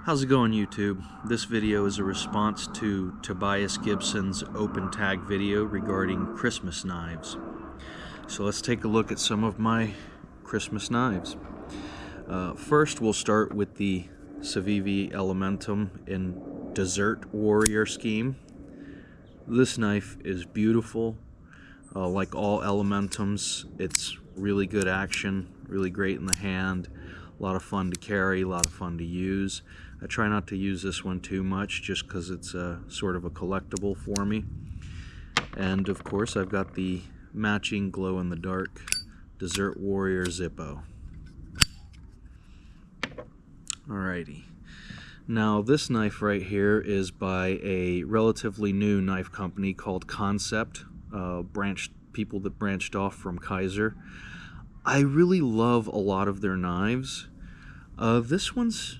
How's it going, YouTube? This video is a response to Tobias Gibson's open tag video regarding Christmas knives. So let's take a look at some of my Christmas knives. First, we'll start with the Civivi Elementum in Desert Warrior scheme. This knife is beautiful. Like all Elementums, it's really good action, really great in the hand, a lot of fun to carry, a lot of fun to use. I try not to use this one too much just because it's sort of a collectible for me. And of course I've got the matching glow-in-the-dark Desert Warrior Zippo. Alrighty. Now this knife right here is by a relatively new knife company called Kansept, people that branched off from Kizer. I really love a lot of their knives. This one's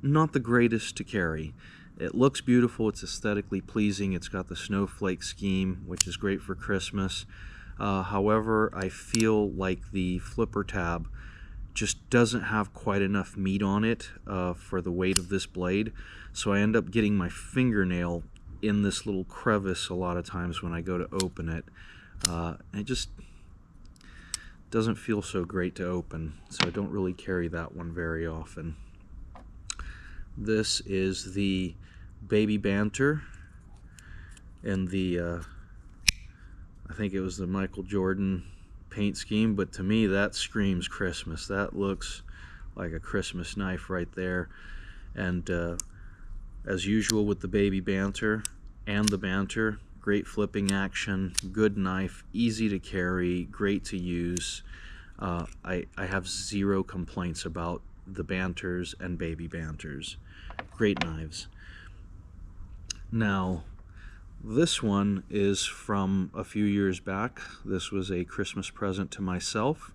not the greatest to carry. It looks beautiful, it's aesthetically pleasing, it's got the snowflake scheme, which is great for Christmas. However, I feel like the flipper tab just doesn't have quite enough meat on it for the weight of this blade, so I end up getting my fingernail in this little crevice a lot of times when I go to open it. It just doesn't feel so great to open, so I don't really carry that one very often. This is the Baby Banter in the I think it was the Michael Jordan paint scheme, but to me that screams Christmas. That looks like a Christmas knife right there. And as usual with the Baby Banter and the Banter, great flipping action, good knife, easy to carry, great to use. I have zero complaints about the Banters and Baby Banters. Great knives. Now, this one is from a few years back. This was a Christmas present to myself.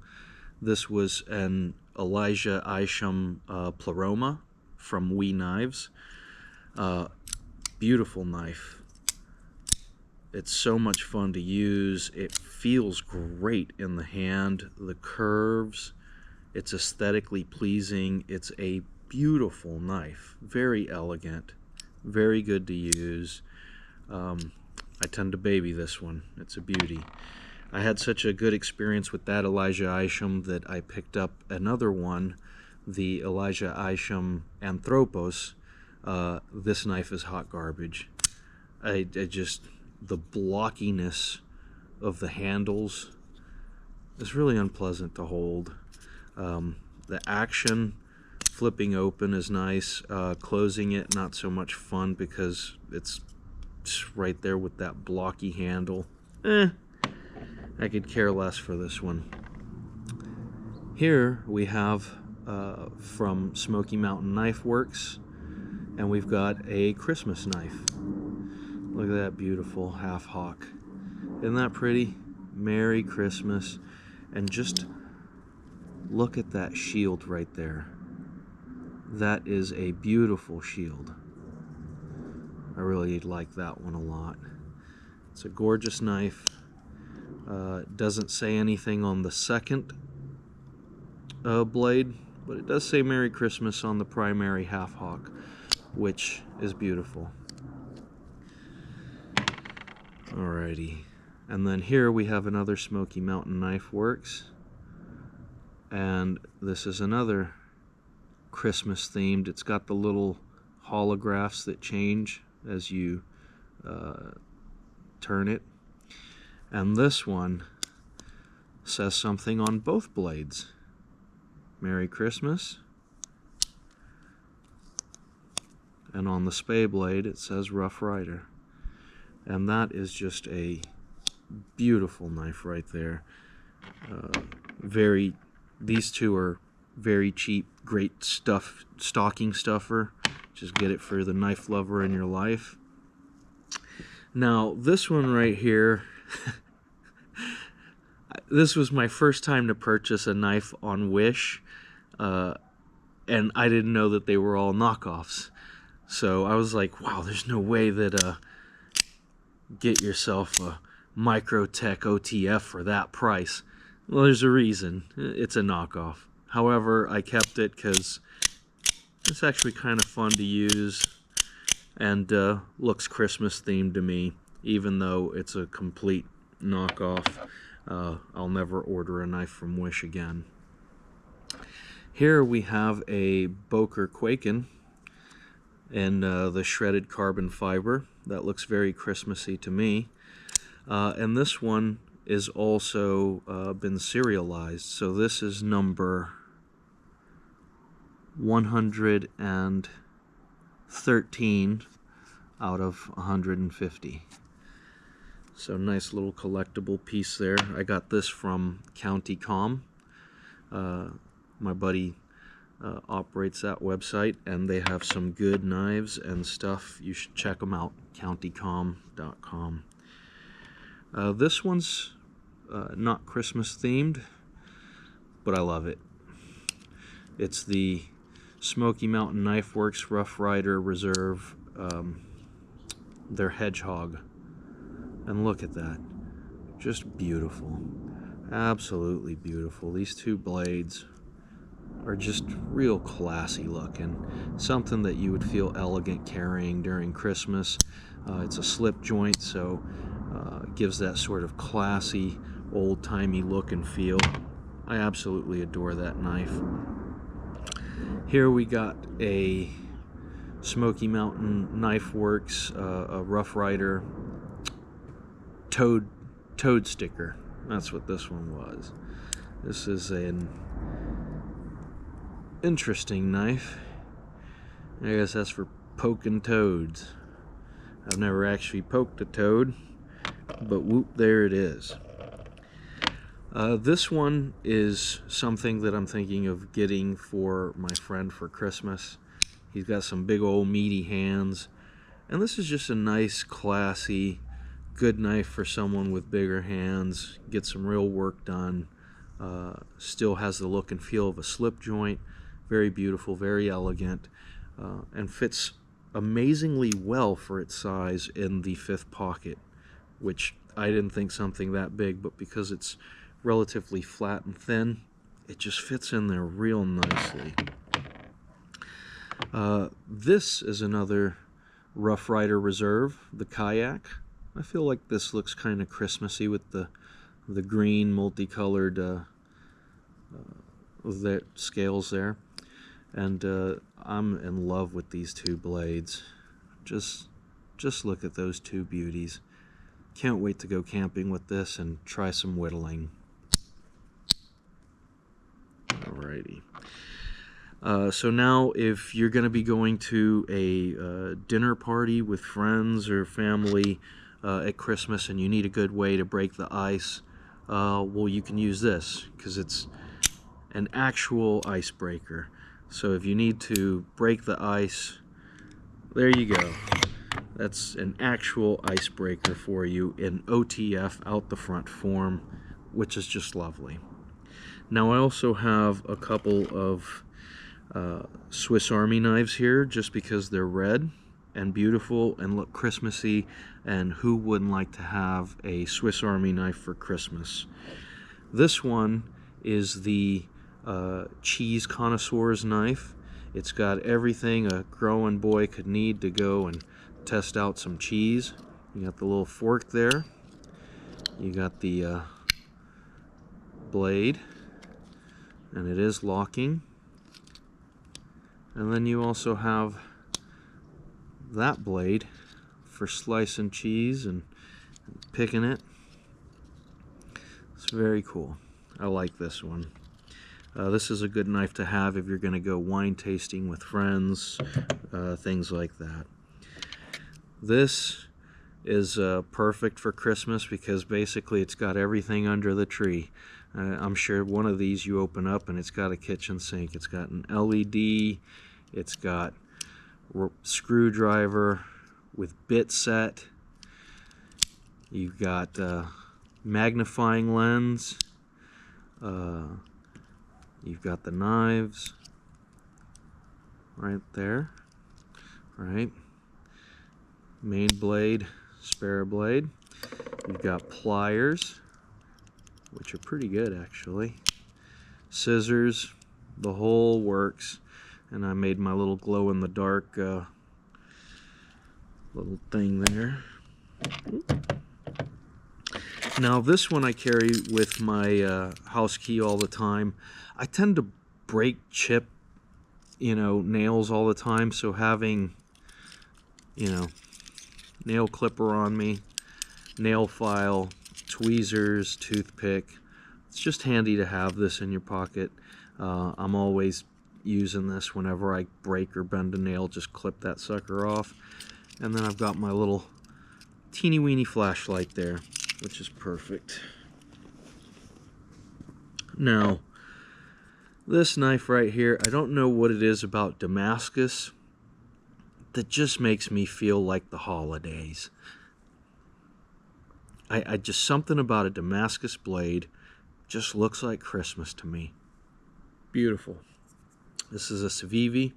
This was an Elijah Isham Pleroma from We Knives. Beautiful knife. It's so much fun to use. It feels great in the hand. The curves, it's aesthetically pleasing. It's a beautiful knife, very elegant, very good to use. I tend to baby this one. It's a beauty. I had such a good experience with that Elijah Isham that I picked up another one, the Elijah Isham Anthropos. This knife is hot garbage. The blockiness of the handles is really unpleasant to hold. The action, flipping open is nice. Closing it, not so much fun because it's right there with that blocky handle. I could care less for this one. Here we have from Smoky Mountain Knife Works, and we've got a Christmas knife. Look at that beautiful half hawk. Isn't that pretty? Merry Christmas. And just look at that shield right there. That is a beautiful shield. I really like that one a lot. It's a gorgeous knife. It doesn't say anything on the second blade, but it does say Merry Christmas on the primary half hawk, which is beautiful. Alrighty, and then here we have another Smoky Mountain Knife Works, and this is another Christmas themed. It's got the little holographs that change as you turn it, and this one says something on both blades. Merry Christmas, and on the spay blade it says Rough Ryder. And that is just a beautiful knife right there. These two are very cheap, great stuff, stocking stuffer. Just get it for the knife lover in your life. Now, this one right here, this was my first time to purchase a knife on Wish, and I didn't know that they were all knockoffs. So I was like, wow, there's no way that get yourself a Microtech OTF for that price. Well, there's a reason. It's a knockoff. However, I kept it because It's actually kind of fun to use, and looks Christmas themed to me, even though it's a complete knockoff. I'll never order a knife from Wish again. Here we have a Boker Kwaiken in the shredded carbon fiber. That looks very Christmassy to me. And this one is also been serialized. So this is number 113 out of 150. So nice little collectible piece there. I got this from County Com. My buddy operates that website, and they have some good knives and stuff. You should check them out, countycom.com. This one's not Christmas themed, but I love it. It's the Smoky Mountain Knife Works Rough Rider Reserve, their Hedgehog. And look at that. Just beautiful. Absolutely beautiful. These two blades are just real classy looking. Something that you would feel elegant carrying during Christmas. It's a slip joint, so it gives that sort of classy, old-timey look and feel. I absolutely adore that knife. Here we got a Smoky Mountain Knife Works, a Rough Rider toad sticker. That's what this one was. This is an interesting knife. I guess that's for poking toads. I've never actually poked a toad, but whoop, there it is. This one is something that I'm thinking of getting for my friend for Christmas. He's got some big old meaty hands, and this is just a nice, classy, good knife for someone with bigger hands. Get some real work done. Still has the look and feel of a slip joint. Very beautiful, very elegant, and fits amazingly well for its size in the 5th pocket, which I didn't think something that big, but because it's relatively flat and thin, it just fits in there real nicely. This is another Rough Rider Reserve, the Kayak. I feel like this looks kind of Christmassy with the green multicolored the scales there, and I'm in love with these two blades. Just look at those two beauties. Can't wait to go camping with this and try some whittling. Alrighty. So now if you're going to be going to a dinner party with friends or family at Christmas and you need a good way to break the ice, well, you can use this because it's an actual icebreaker. So if you need to break the ice, there you go. That's an actual icebreaker for you in OTF out the front form, which is just lovely. Now I also have a couple of Swiss Army knives here just because they're red and beautiful and look Christmassy, and who wouldn't like to have a Swiss Army knife for Christmas? This one is the cheese connoisseur's knife. It's got everything a growing boy could need to go and test out some cheese. You got the little fork there. You got the blade, and it is locking. And then you also have that blade for slicing cheese and picking it. It's very cool. I like this one. This is a good knife to have if you're going to go wine tasting with friends, things like that. This is perfect for Christmas because basically it's got everything under the tree. I'm sure one of these you open up and it's got a kitchen sink. It's got an LED. It's got screwdriver with bit set. You've got magnifying lens. You've got the knives right there. Right. Main blade, spare blade. You've got pliers, which are pretty good actually. Scissors, the whole works. and I made my little glow-in-the-dark little thing there. Now this one I carry with my house key all the time. I tend to break, chip, nails all the time, so having, nail clipper on me, nail file, tweezers, toothpick, it's just handy to have this in your pocket. I'm always using this whenever I break or bend a nail. Just clip that sucker off. And then I've got my little teeny weeny flashlight there, which is perfect. Now, this knife right here, I don't know what it is about Damascus that just makes me feel like the holidays. I just, something about a Damascus blade just looks like Christmas to me. Beautiful. This is a Civivi.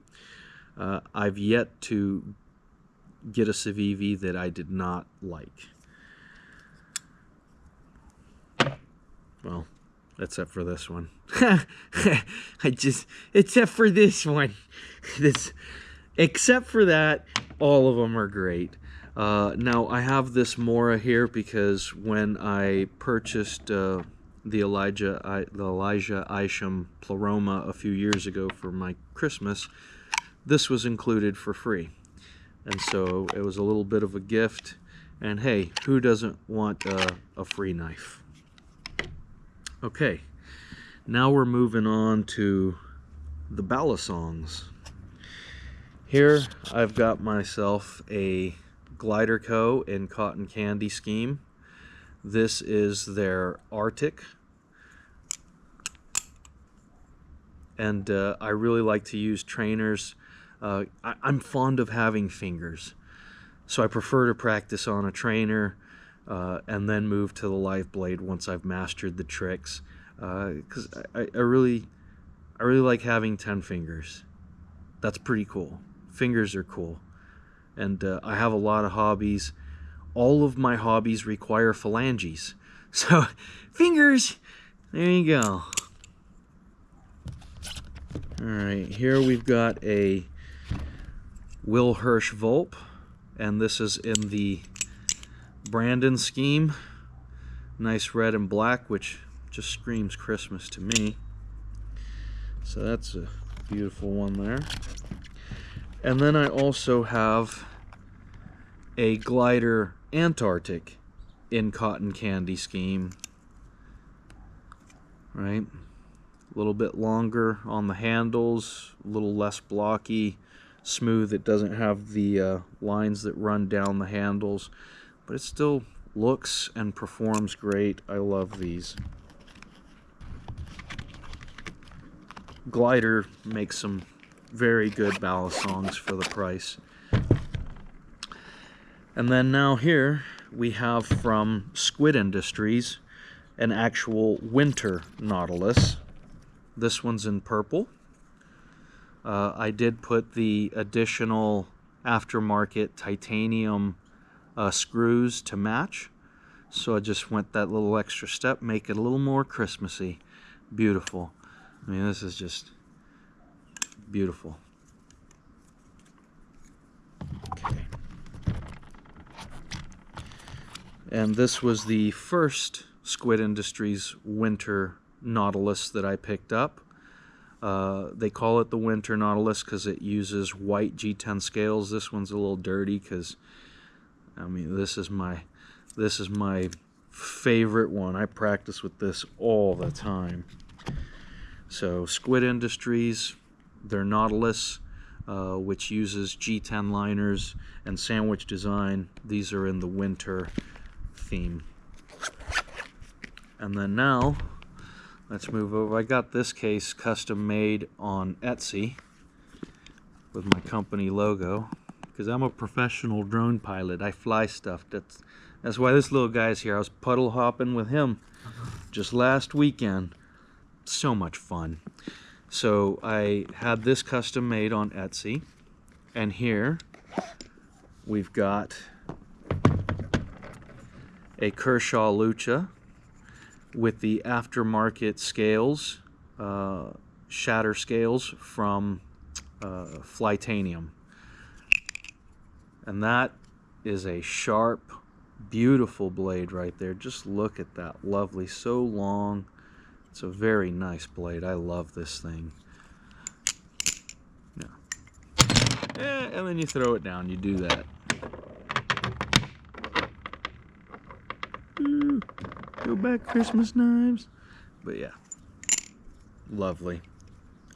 I've yet to get a Civivi that I did not like. Well, except for this one. Except for this one. Except for that, all of them are great. Now, I have this Mora here because when I purchased the Elijah Isham Pleroma a few years ago for my Christmas, this was included for free. And so it was a little bit of a gift. And hey, who doesn't want a free knife? Okay, now we're moving on to the Balisongs. Here I've got myself a Glidr Co. in cotton candy scheme. This is their Arctic. And I really like to use trainers. I'm fond of having fingers, so I prefer to practice on a trainer and then move to the live blade once I've mastered the tricks, because I really like having 10 fingers. That's pretty cool. Fingers are cool. And I have a lot of hobbies. All of my hobbies require phalanges, so fingers, there you go. Alright, here we've got a Will Hirsch Volp, and this is in the Brandon scheme. Nice red and black, which just screams Christmas to me. So that's a beautiful one there. And then I also have a Glidr Antarctic in cotton candy scheme. Right? A little bit longer on the handles, a little less blocky, smooth. It doesn't have the lines that run down the handles, but it still looks and performs great. I love these. Glidr makes some very good Balisongs for the price. And then now here we have from Squid Industries an actual winter Nautilus. This one's in purple. I did put the additional aftermarket titanium screws to match, so I just went that little extra step, make it a little more Christmassy. Beautiful. I mean, this is just beautiful. Okay. And this was the first Squid Industries winter Nautilus that I picked up. They call it the winter Nautilus because it uses white G10 scales. This one's a little dirty because, I mean, this is my favorite one. I practice with this all the time. So Squid Industries, their Nautilus, which uses G10 liners and sandwich design. These are in the winter theme. And then now, let's move over. I got this case custom made on Etsy with my company logo because I'm a professional drone pilot. I fly stuff. That's why this little guy's here. I was puddle hopping with him just last weekend. So much fun. So I had this custom made on Etsy, and here we've got a Kershaw Lucha with the aftermarket scales, shatter scales from Flytanium. And that is a sharp, beautiful blade right there. Just look at that. Lovely. So long. It's a very nice blade. I love this thing. Yeah. And then you throw it down. You do that. Ooh, go back, Christmas knives. But yeah. Lovely.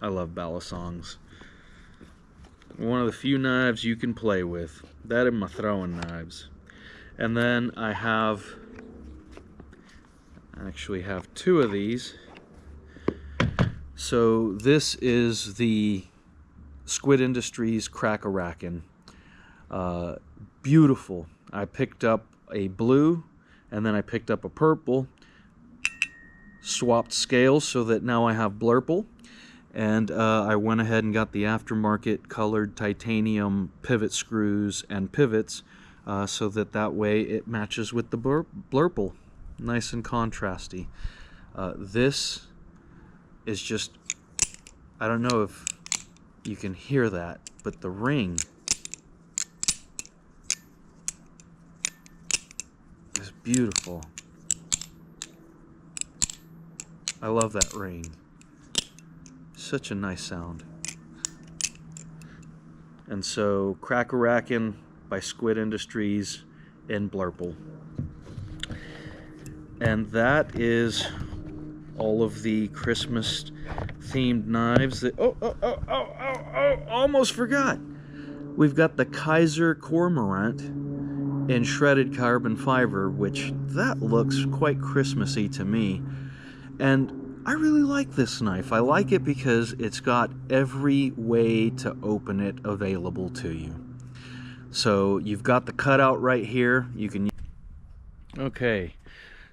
I love Balisongs. One of the few knives you can play with. That and my throwing knives. And then I actually have two of these. So this is the Squid Industries Crack-A-Rackin'. Beautiful. I picked up a blue and then I picked up a purple. Swapped scales so that now I have blurple. And I went ahead and got the aftermarket colored titanium pivot screws and pivots so that way it matches with the blurple. Nice and contrasty. This is just, I don't know if you can hear that, but the ring is beautiful. I love that ring. Such a nice sound. And so, Crack-A-Rackin' by Squid Industries in blurple. And that is all of the Christmas themed knives that almost forgot. We've got the Kizer Cormorant in shredded carbon fiber, which that looks quite Christmassy to me. And I really like this knife. I like it because it's got every way to open it available to you. So you've got the cutout right here. You can. Okay,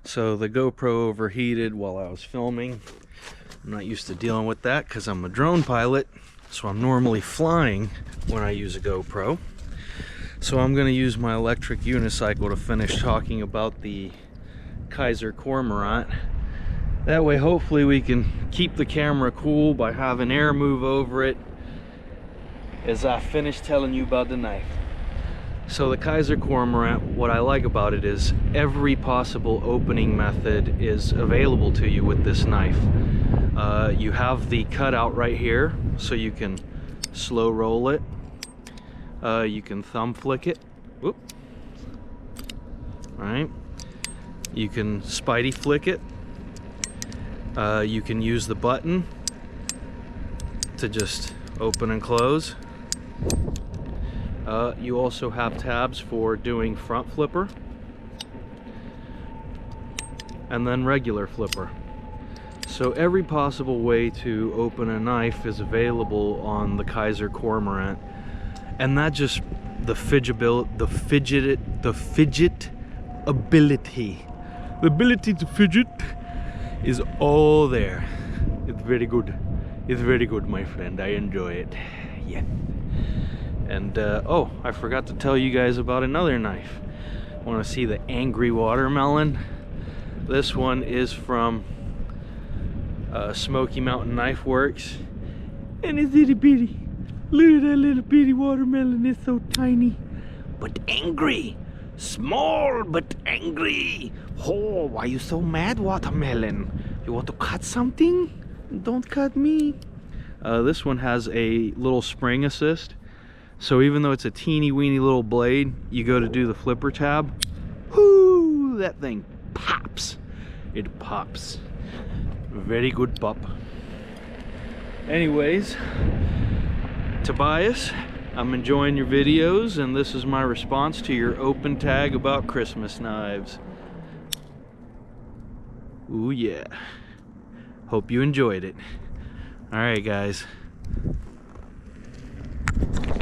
so the GoPro overheated while I was filming. I'm not used to dealing with that because I'm a drone pilot, so I'm normally flying when I use a GoPro. So I'm going to use my electric unicycle to finish talking about the Kizer Cormorant. That way hopefully we can keep the camera cool by having air move over it as I finish telling you about the knife. So the Kizer Cormorant, what I like about it is every possible opening method is available to you with this knife. You have the cutout right here, so you can slow roll it. You can thumb flick it. Whoop. Right. You can spidey flick it. You can use the button to just open and close. You also have tabs for doing front flipper and then regular flipper. So every possible way to open a knife is available on the Kizer Cormorant, and that just the fidget ability to fidget is all there. It's very good. It's very good, my friend. I enjoy it. Yeah. And oh, I forgot to tell you guys about another knife. Want to see the Angry Watermelon? This one is from Smoky Mountain Knife Works, and it's itty bitty. Look at that little bitty watermelon. It's so tiny, but angry. Small but angry. Oh, why are you so mad, watermelon? You want to cut something? Don't cut me. This one has a little spring assist. So even though it's a teeny weeny little blade, you go to do the flipper tab. Whoo! That thing pops. It pops. Very good pop. Anyways, Tobias, I'm enjoying your videos, and this is my response to your open tag about Christmas knives. Ooh yeah. Hope you enjoyed it. Alright guys.